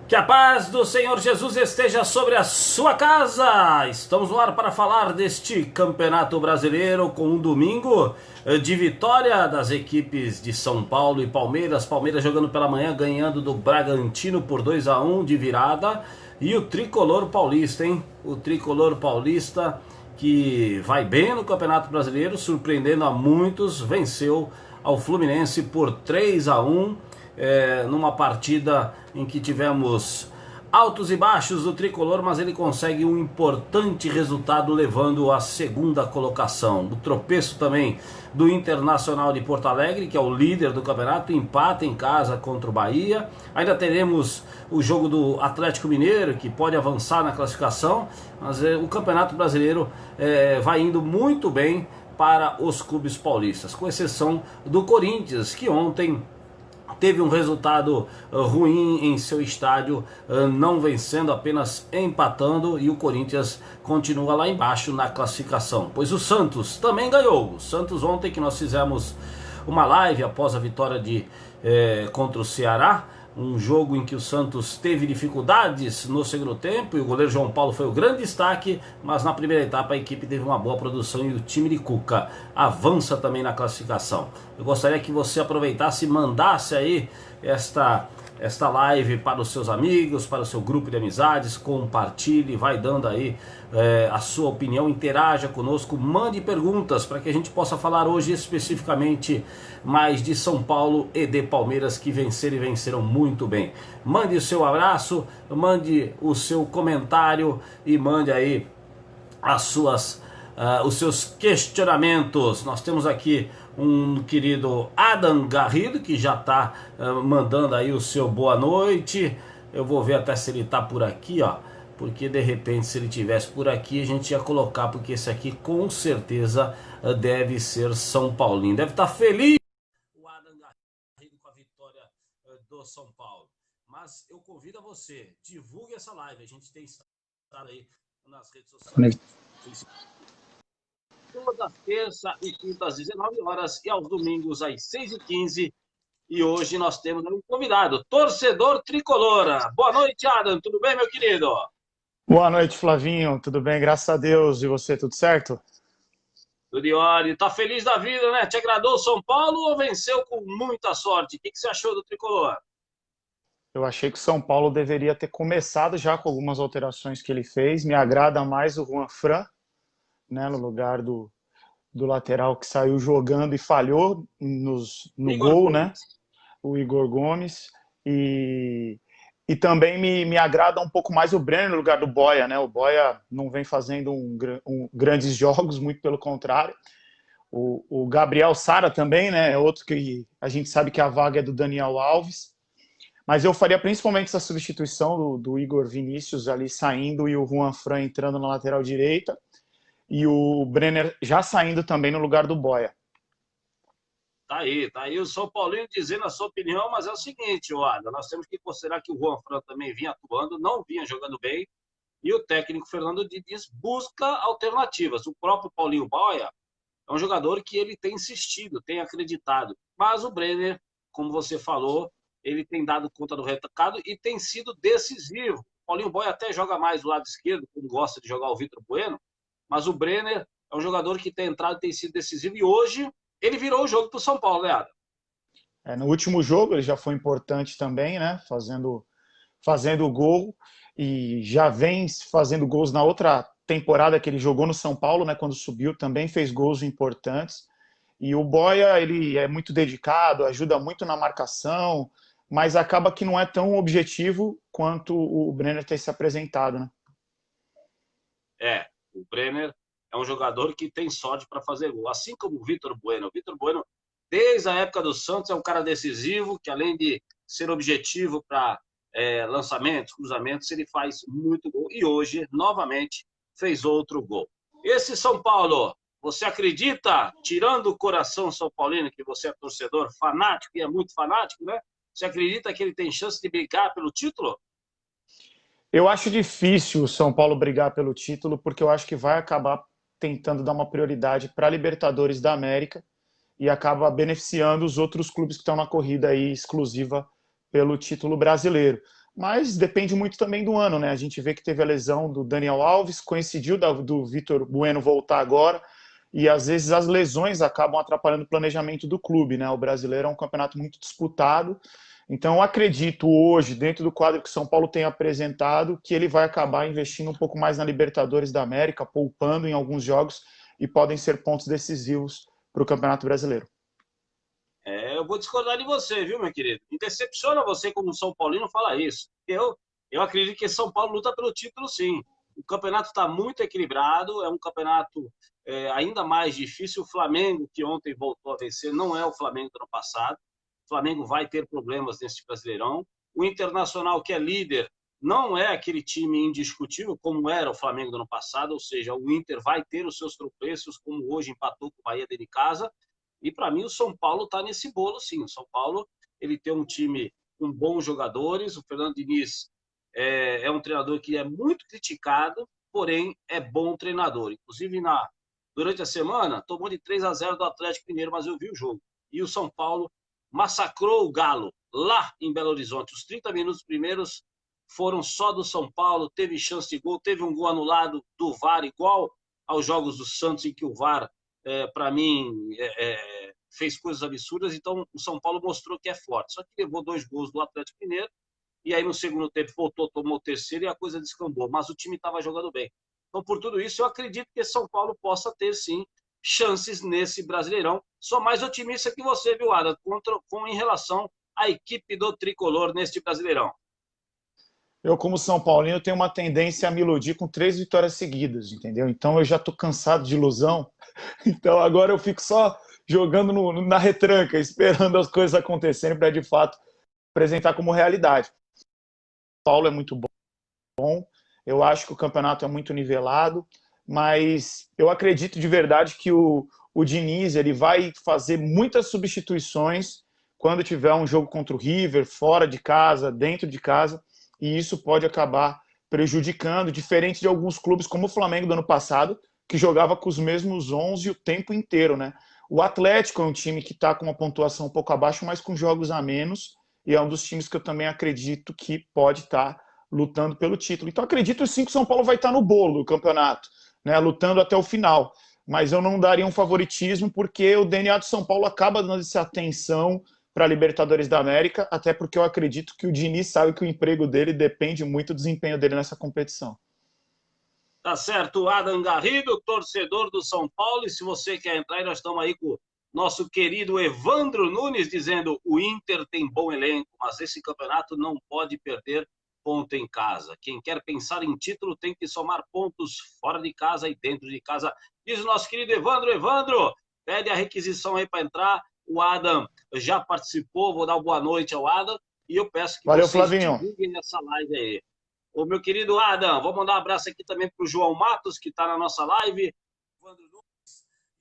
Que a paz do Senhor Jesus esteja sobre a sua casa. Estamos no ar para falar deste Campeonato Brasileiro com um domingo de vitória das equipes de São Paulo e Palmeiras. Palmeiras jogando pela manhã, ganhando do Bragantino por 2-1 de virada. E o Tricolor Paulista, hein? O Tricolor Paulista que vai bem no Campeonato Brasileiro, surpreendendo a muitos, venceu ao Fluminense por 3-1. Numa partida em que tivemos altos e baixos do Tricolor, mas ele consegue um importante resultado, levando à segunda colocação. O tropeço também do Internacional de Porto Alegre, que é o líder do campeonato, empata em casa contra o Bahia. Ainda teremos o jogo do Atlético Mineiro, que pode avançar na classificação, mas o Campeonato Brasileiro vai indo muito bem para os clubes paulistas, com exceção do Corinthians, que ontem teve um resultado ruim em seu estádio, não vencendo, apenas empatando, e o Corinthians continua lá embaixo na classificação. Pois o Santos também ganhou. O Santos ontem, que nós fizemos uma live após a vitória contra o Ceará, um jogo em que o Santos teve dificuldades no segundo tempo e o goleiro João Paulo foi o grande destaque, mas na primeira etapa a equipe teve uma boa produção e o time de Cuca avança também na classificação. Eu gostaria que você aproveitasse e mandasse aí esta live para os seus amigos, para o seu grupo de amizades, compartilhe, vai dando aí a sua opinião, interaja conosco, mande perguntas para que a gente possa falar hoje especificamente mais de São Paulo e de Palmeiras, que venceram e venceram muito bem. Mande o seu abraço, mande o seu comentário e mande aí os seus questionamentos. Nós temos aqui um querido Adam Garrido, que já está mandando aí o seu boa noite. Eu vou ver até se ele está por aqui, ó, porque de repente se ele tivesse por aqui a gente ia colocar, porque esse aqui com certeza deve ser São Paulino, deve estar feliz o Adam Garrido com a vitória do São Paulo. Mas eu convido a você, divulgue essa live, a gente tem estado aí nas redes sociais, toda terça e quinta às 19 horas e aos domingos às 6h15. E hoje nós temos um convidado, torcedor tricolor. Boa noite, Adam. Tudo bem, meu querido? Boa noite, Flavinho. Tudo bem? Graças a Deus. E você, tudo certo? Tudo em ordem. Tá feliz da vida, né? Te agradou o São Paulo ou venceu com muita sorte? O que você achou do tricolor? Eu achei que o São Paulo deveria ter começado já com algumas alterações que ele fez. Me agrada mais o Juan Fran, né, no lugar do lateral que saiu jogando e falhou no Igor gol, né? Gomes. O Igor Gomes. E também me agrada um pouco mais o Brenner no lugar do Boia, né? O Boia não vem fazendo grandes jogos, muito pelo contrário. O Gabriel Sara também, né? É outro que a gente sabe que a vaga é do Daniel Alves. Mas eu faria principalmente essa substituição do Igor Vinícius ali saindo e o Juan Fran entrando na lateral direita. E o Brenner já saindo também no lugar do Boia. Tá aí o São Paulino dizendo a sua opinião, mas é o seguinte, Adam, nós temos que considerar que o Juan Fran também vinha atuando, não vinha jogando bem, e o técnico Fernando Diniz busca alternativas. O próprio Paulinho Boia é um jogador que ele tem insistido, tem acreditado, mas o Brenner, como você falou, ele tem dado conta do recado e tem sido decisivo. O Paulinho Boia até joga mais do lado esquerdo, como gosta de jogar o Vitor Bueno, mas o Brenner é um jogador que tem entrado e tem sido decisivo, e hoje ele virou o jogo para o São Paulo, né, Adam? No último jogo ele já foi importante também, né? Fazendo o gol, e já vem fazendo gols na outra temporada que ele jogou no São Paulo, né? Quando subiu, também fez gols importantes. E o Boia, ele é muito dedicado, ajuda muito na marcação, mas acaba que não é tão objetivo quanto o Brenner tem se apresentado, né? O Brenner é um jogador que tem sorte para fazer gol, assim como o Vitor Bueno. O Vitor Bueno, desde a época do Santos, é um cara decisivo, que além de ser objetivo para lançamentos, cruzamentos, ele faz muito gol. E hoje, novamente, fez outro gol. Esse São Paulo, você acredita, tirando o coração São Paulino, que você é torcedor fanático, e é muito fanático, né? Você acredita que ele tem chance de brigar pelo título? Eu acho difícil o São Paulo brigar pelo título, porque eu acho que vai acabar tentando dar uma prioridade para a Libertadores da América e acaba beneficiando os outros clubes que estão na corrida aí exclusiva pelo título brasileiro. mas depende muito também do ano, né? A gente vê que teve a lesão do Daniel Alves, coincidiu do Vitor Bueno voltar agora, e às vezes as lesões acabam atrapalhando o planejamento do clube, né? O Brasileiro é um campeonato muito disputado, então eu acredito hoje, dentro do quadro que o São Paulo tem apresentado, que ele vai acabar investindo um pouco mais na Libertadores da América, poupando em alguns jogos, e podem ser pontos decisivos para o Campeonato Brasileiro. Eu vou discordar de você, viu, meu querido? Me decepciona você como São Paulino falar isso. Eu acredito que São Paulo luta pelo título, sim. O campeonato está muito equilibrado, é um campeonato ainda mais difícil. O Flamengo, que ontem voltou a vencer, não é o Flamengo do ano passado. O Flamengo vai ter problemas nesse Brasileirão. O Internacional, que é líder, não é aquele time indiscutível como era o Flamengo do ano passado, ou seja, o Inter vai ter os seus tropeços, como hoje empatou com o Bahia dentro de casa. E para mim o São Paulo está nesse bolo, sim. O São Paulo ele tem um time com bons jogadores. O Fernando Diniz é um treinador que é muito criticado, porém é bom treinador. Inclusive, durante a semana, tomou de 3-0 do Atlético Mineiro, mas eu vi o jogo. E o São Paulo massacrou o Galo lá em Belo Horizonte. Os 30 minutos primeiros foram só do São Paulo, teve chance de gol, teve um gol anulado do VAR, igual aos jogos do Santos, em que o VAR para mim, fez coisas absurdas. Então o São Paulo mostrou que é forte. Só que levou 2 gols do Atlético Mineiro, e aí no segundo tempo voltou, tomou o terceiro e a coisa descambou. Mas o time estava jogando bem. Então, por tudo isso, eu acredito que São Paulo possa ter, sim, chances nesse Brasileirão. Sou mais otimista que você, viu, Ada, em relação à equipe do Tricolor neste Brasileirão. Eu, como São Paulino, tenho uma tendência a me iludir com 3 vitórias seguidas, entendeu? Então eu já estou cansado de ilusão. Então agora eu fico só jogando na retranca, esperando as coisas acontecerem para de fato apresentar como realidade. O Paulo é muito bom, eu acho que o campeonato é muito nivelado, mas eu acredito de verdade que o Diniz ele vai fazer muitas substituições quando tiver um jogo contra o River, fora de casa, dentro de casa, e isso pode acabar prejudicando, diferente de alguns clubes como o Flamengo do ano passado, que jogava com os mesmos 11 o tempo inteiro, né? O Atlético é um time que está com uma pontuação um pouco abaixo, mas com jogos a menos, e é um dos times que eu também acredito que pode estar lutando pelo título. Então acredito sim que o São Paulo vai estar no bolo do campeonato, né? Lutando até o final, mas eu não daria um favoritismo, porque o DNA do São Paulo acaba dando essa atenção para a Libertadores da América, até porque eu acredito que o Diniz sabe que o emprego dele depende muito do desempenho dele nessa competição. Tá certo, Adam Garrido, torcedor do São Paulo. E se você quer entrar, nós estamos aí com o nosso querido Evandro Nunes dizendo: o Inter tem bom elenco, mas esse campeonato não pode perder ponto em casa. Quem quer pensar em título tem que somar pontos fora de casa e dentro de casa. Diz o nosso querido Evandro. Evandro, pede a requisição aí para entrar. O Adam já participou, vou dar uma boa noite ao Adam. E eu peço que Valeu, vocês Flavinho. divulguem nessa live aí. Ô, meu querido Adam, vou mandar um abraço aqui também para o João Matos, que está na nossa live.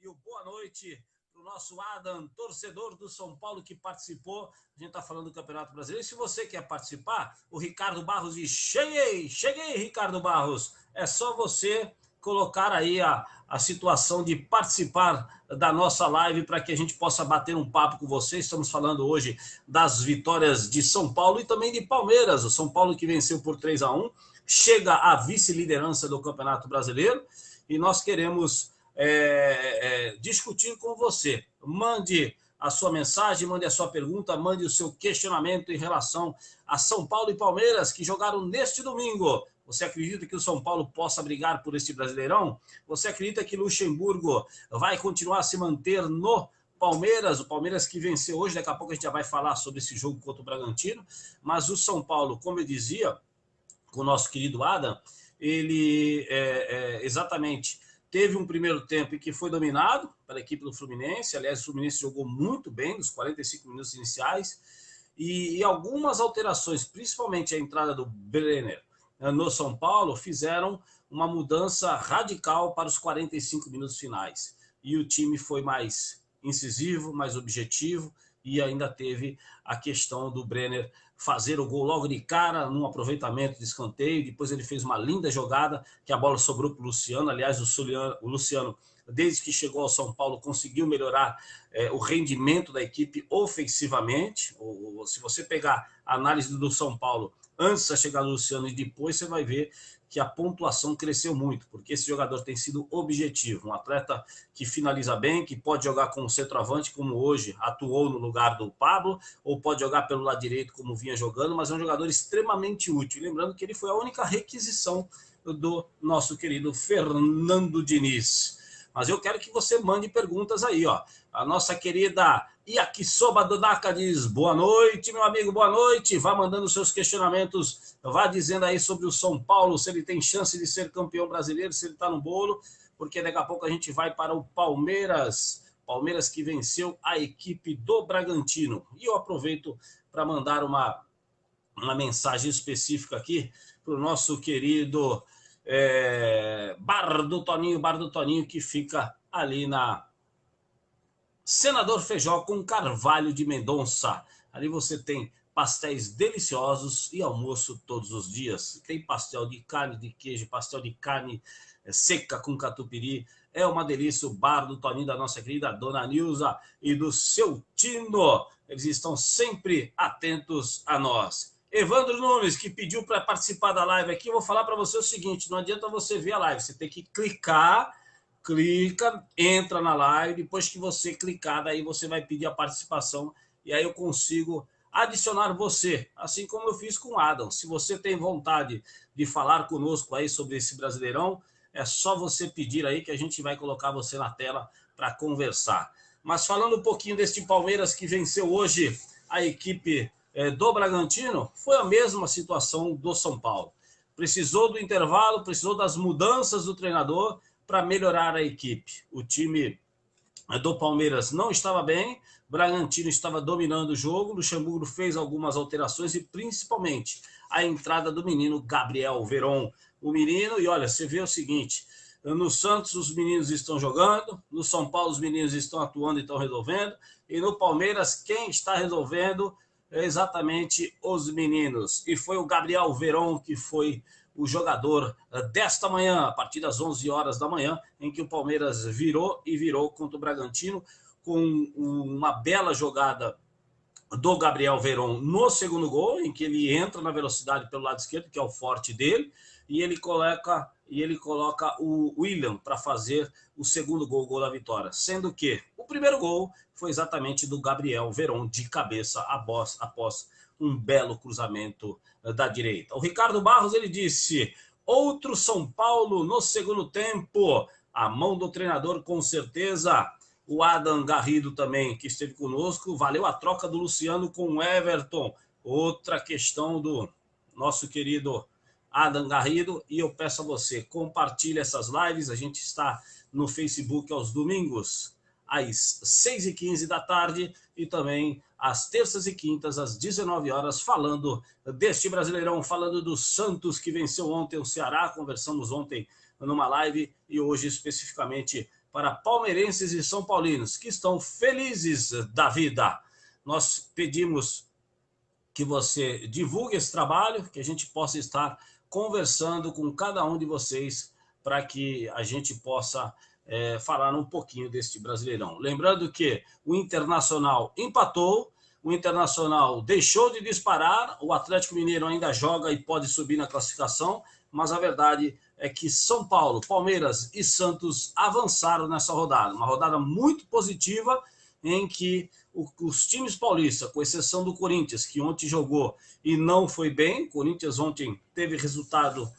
E o boa noite para o nosso Adam, torcedor do São Paulo, que participou. A gente está falando do Campeonato Brasileiro. E se você quer participar, o Ricardo Barros diz: cheguei, Ricardo Barros. É só você colocar aí a situação de participar da nossa live para que a gente possa bater um papo com você. Estamos falando hoje das vitórias de São Paulo e também de Palmeiras. O São Paulo que venceu por 3-1, chega à vice-liderança do Campeonato Brasileiro e nós queremos discutir com você. Mande a sua mensagem, mande a sua pergunta, mande o seu questionamento em relação a São Paulo e Palmeiras que jogaram neste domingo. Você acredita que o São Paulo possa brigar por este Brasileirão? Você acredita que Luxemburgo vai continuar a se manter no Palmeiras? O Palmeiras que venceu hoje, daqui a pouco a gente já vai falar sobre esse jogo contra o Bragantino. Mas o São Paulo, como eu dizia, com o nosso querido Adam, ele exatamente teve um primeiro tempo em que foi dominado pela equipe do Fluminense. Aliás, o Fluminense jogou muito bem nos 45 minutos iniciais. E algumas alterações, principalmente a entrada do Brenner no São Paulo, fizeram uma mudança radical para os 45 minutos finais. E o time foi mais incisivo, mais objetivo, e ainda teve a questão do Brenner fazer o gol logo de cara, num aproveitamento de escanteio. Depois ele fez uma linda jogada, que a bola sobrou para o Luciano. Aliás, o Luciano, desde que chegou ao São Paulo, conseguiu melhorar o rendimento da equipe ofensivamente. Se você pegar a análise do São Paulo antes da chegada do Luciano e depois, você vai ver que a pontuação cresceu muito, porque esse jogador tem sido objetivo, um atleta que finaliza bem, que pode jogar como centroavante, como hoje atuou no lugar do Pablo, ou pode jogar pelo lado direito, como vinha jogando, mas é um jogador extremamente útil. Lembrando que ele foi a única requisição do nosso querido Fernando Diniz. Mas eu quero que você mande perguntas aí, ó. A nossa querida Yakisoba Dodaka diz: boa noite, meu amigo, boa noite. Vá mandando seus questionamentos, vá dizendo aí sobre o São Paulo, se ele tem chance de ser campeão brasileiro, se ele tá no bolo, porque daqui a pouco a gente vai para o Palmeiras. Palmeiras que venceu a equipe do Bragantino. E eu aproveito para mandar uma mensagem específica aqui para o nosso querido Bar do Toninho, que fica ali na Senador Feijó com Carvalho de Mendonça. Ali você tem pastéis deliciosos e almoço todos os dias. Tem pastel de carne, de queijo, pastel de carne seca com catupiry. É uma delícia o Bar do Toninho da nossa querida Dona Nilza e do seu Tino. Eles estão sempre atentos a nós. Evandro Nunes, que pediu para participar da live aqui, eu vou falar para você o seguinte: não adianta você ver a live, você tem que clica, entra na live, depois que você clicar, daí você vai pedir a participação e aí eu consigo adicionar você, assim como eu fiz com o Adam. Se você tem vontade de falar conosco aí sobre esse Brasileirão, é só você pedir aí que a gente vai colocar você na tela para conversar. Mas falando um pouquinho deste Palmeiras que venceu hoje a equipe do Bragantino, foi a mesma situação do São Paulo. Precisou do intervalo, precisou das mudanças do treinador para melhorar a equipe. O time do Palmeiras não estava bem, Bragantino estava dominando o jogo, Luxemburgo fez algumas alterações e principalmente a entrada do menino Gabriel Veron. O menino, e olha, você vê o seguinte: no Santos os meninos estão jogando, no São Paulo os meninos estão atuando e estão resolvendo, e no Palmeiras quem está resolvendo é exatamente os meninos. E foi o Gabriel Veron que foi o jogador desta manhã, a partir das 11 horas da manhã, em que o Palmeiras virou contra o Bragantino, com uma bela jogada do Gabriel Veron no segundo gol, em que ele entra na velocidade pelo lado esquerdo, que é o forte dele, e ele coloca o William para fazer o segundo gol, o gol da vitória. Sendo que o primeiro gol foi exatamente do Gabriel Veron, de cabeça, após um belo cruzamento da direita. O Ricardo Barros, ele disse: outro São Paulo no segundo tempo, a mão do treinador com certeza. O Adam Garrido também, que esteve conosco, valeu a troca do Luciano com o Everton. Outra questão do nosso querido Adam Garrido. E eu peço a você, compartilhe essas lives. A gente está no Facebook aos domingos, às 6h15 da tarde, e também às terças e quintas, às 19 horas, falando deste Brasileirão, falando do Santos, que venceu ontem o Ceará. Conversamos ontem numa live, e hoje especificamente para palmeirenses e são paulinos, que estão felizes da vida. Nós pedimos que você divulgue esse trabalho, que a gente possa estar conversando com cada um de vocês, para que a gente possa falar um pouquinho deste Brasileirão. Lembrando que o Internacional empatou, o Internacional deixou de disparar, o Atlético Mineiro ainda joga e pode subir na classificação, mas a verdade é que São Paulo, Palmeiras e Santos avançaram nessa rodada. Uma rodada muito positiva, em que os times paulistas, com exceção do Corinthians, que ontem jogou e não foi bem. O Corinthians ontem teve resultado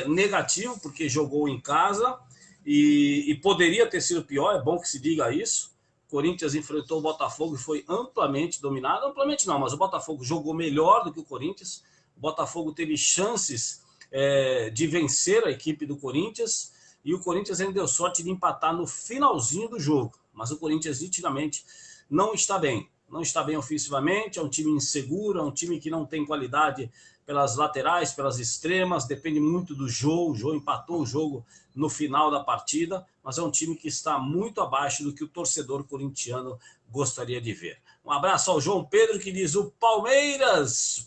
negativo, porque jogou em casa e poderia ter sido pior, é bom que se diga isso. O Corinthians enfrentou o Botafogo e foi amplamente dominado. Amplamente não, mas o Botafogo jogou melhor do que o Corinthians. O Botafogo teve chances de vencer a equipe do Corinthians, e o Corinthians ainda deu sorte de empatar no finalzinho do jogo. Mas o Corinthians nitidamente não está bem ofensivamente, é um time inseguro, é um time que não tem qualidade pelas laterais, pelas extremas, depende muito do jogo. O Jô empatou o jogo no final da partida, mas é um time que está muito abaixo do que o torcedor corintiano gostaria de ver. Um abraço ao João Pedro, que diz: o Palmeiras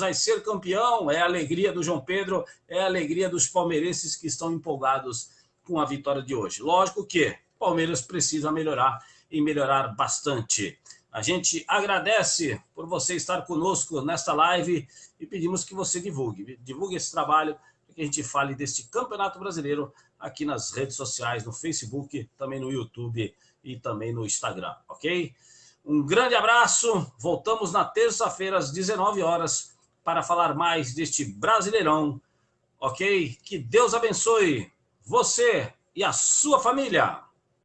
vai ser campeão. É a alegria do João Pedro, é a alegria dos palmeirenses que estão empolgados com a vitória de hoje. Lógico que o Palmeiras precisa melhorar, e melhorar bastante. A gente agradece por você estar conosco nesta live e pedimos que você divulgue esse trabalho, para que a gente fale deste Campeonato Brasileiro aqui nas redes sociais, no Facebook, também no YouTube e também no Instagram, ok? Um grande abraço, voltamos na terça-feira às 19 horas para falar mais deste Brasileirão, ok? Que Deus abençoe você e a sua família.